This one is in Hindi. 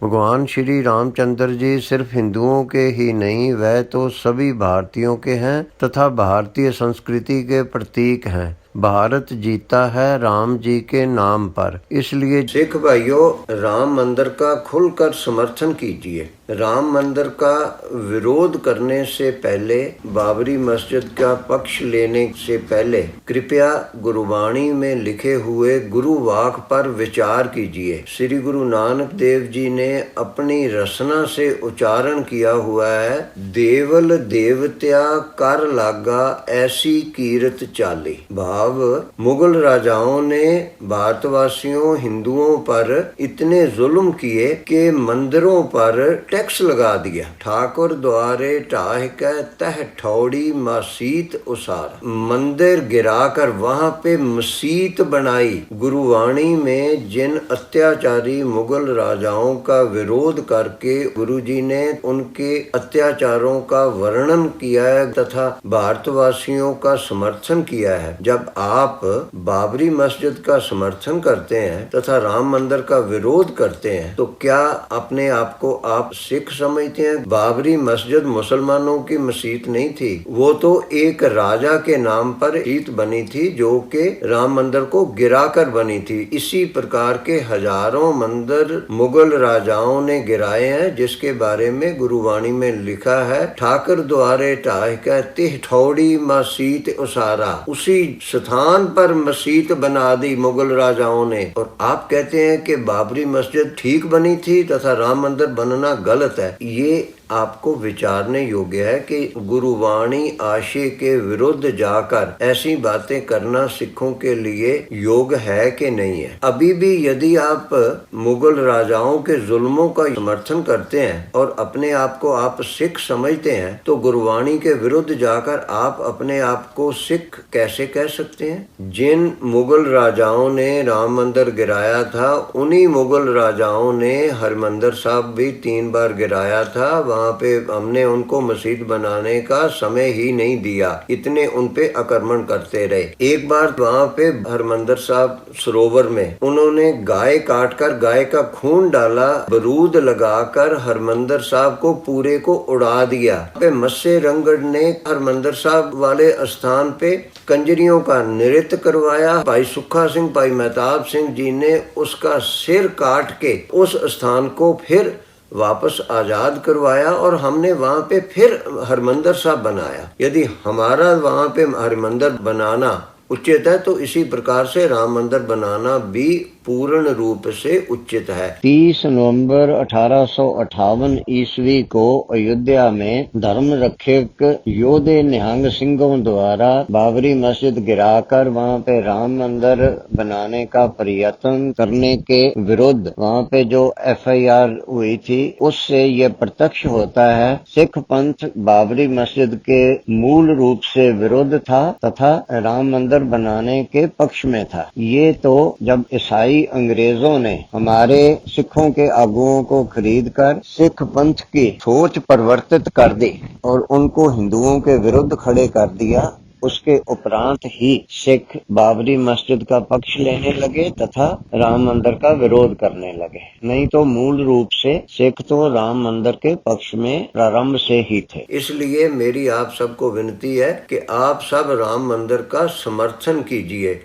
भगवान श्री रामचंद्र जी सिर्फ हिंदुओं के ही नहीं, वह तो सभी भारतीयों के हैं तथा भारतीय संस्कृति के प्रतीक हैं। भारत जीता है राम जी के नाम पर। इसलिए सिख भाइयों, राम मंदिर का खुलकर समर्थन कीजिए। राम मंदिर का विरोध करने से पहले, बाबरी मस्जिद का पक्ष लेने से पहले कृपया गुरुवाणी में लिखे हुए गुरु वाक पर विचार कीजिए। श्री गुरु नानक देव जी ने अपनी रचना से उच्चारण किया हुआ है, देवल देवत्या कर लागा ऐसी कीरत चाली। भाव, मुगल राजाओं ने भारतवासियों हिंदुओं पर इतने जुल्म किए कि मंदिरों पर टैक्स लगा दिया। ठाकुर द्वारे ढाह के तह ठौड़ी मसीत उसार, मंदिर गिराकर वहां पे मसीत बनाई। गुरुवाणी में जिन अत्याचारी मुगल राजाओं का विरोध करके गुरुजी ने उनके अत्याचारों का वर्णन किया है तथा भारतवासियों का समर्थन किया है। जब आप बाबरी मस्जिद का समर्थन करते हैं तथा राम मंदिर का विरोध करते हैं, तो क्या अपने आप को आप सिख समझते हैं? बाबरी मस्जिद मुसलमानों की मस्जिद नहीं थी, वो तो एक राजा के नाम पर मस्जिद बनी थी जो कि राम मंदिर को गिराकर बनी थी। इसी प्रकार के हजारों मंदिर मुगल राजाओं ने गिराए हैं, जिसके बारे में गुरुवाणी में लिखा है, ठाकर द्वारे ढाह के तिह ठौड़ी मस्जिद उसारा। उसी स्थान पर मस्जिद बना दी मुगल राजाओं ने। और आप कहते हैं कि बाबरी मस्जिद ठीक बनी थी तथा राम मंदिर बनना गलत है। ये आपको विचारने योग्य है कि गुरुवाणी आशय के विरुद्ध जाकर ऐसी बातें करना सिखों के लिए योग है कि नहीं है। अभी भी यदि आप मुगल राजाओं के जुल्मों का समर्थन करते हैं और अपने आप को आप सिख समझते हैं, तो गुरुवाणी के विरुद्ध जाकर आप अपने आप को सिख कैसे कह सकते हैं? जिन मुगल राजाओं ने राम मंदिर गिराया था, उन्हीं मुगल राजाओं ने हरमंदिर साहब भी 3 बार गिराया था। वहाँ पे हमने उनको मस्जिद बनाने का समय ही नहीं दिया, इतने उन पे आक्रमण करते रहे। एक बार वहाँ पे हरमंदिर साहब सरोवर में उन्होंने गाय काट कर गाय का खून डाला, बरूद लगाकर हरमंदिर साहब को पूरे को उड़ा दिया। पे मस्से रंगड़ ने हरमंदिर साहब वाले स्थान पे कंजरियों का नृत्य करवाया। भाई सुखा सिंह, भाई मेहताब सिंह जी ने उसका सिर काट के उस स्थान को फिर वापस आजाद करवाया और हमने वहाँ पे फिर हरमंदिर साहब बनाया। यदि हमारा वहाँ पे हरमंदिर बनाना उचित है, तो इसी प्रकार से राम मंदिर बनाना भी पूर्ण रूप से उचित है। 30 नवंबर 1858 ईस्वी को अयोध्या में धर्म रक्षक योधे निहंग सिंहों द्वारा बाबरी मस्जिद गिराकर वहाँ पे राम मंदिर बनाने का प्रयत्न करने के विरुद्ध वहाँ पे जो FIR हुई थी, उससे ये प्रत्यक्ष होता है सिख पंथ बाबरी मस्जिद के मूल रूप से विरुद्ध था तथा राम मंदिर बनाने के पक्ष में था। ये तो जब ईसाई अंग्रेजों ने हमारे सिखों के आगुओं को खरीदकर सिख पंथ की सोच परिवर्तित कर दी और उनको हिंदुओं के विरुद्ध खड़े कर दिया, उसके उपरांत ही सिख बाबरी मस्जिद का पक्ष लेने लगे तथा राम मंदिर का विरोध करने लगे। नहीं तो मूल रूप से सिख तो राम मंदिर के पक्ष में प्रारंभ से ही थे। इसलिए मेरी आप सबको विनती है कि आप सब राम मंदिर का समर्थन कीजिए।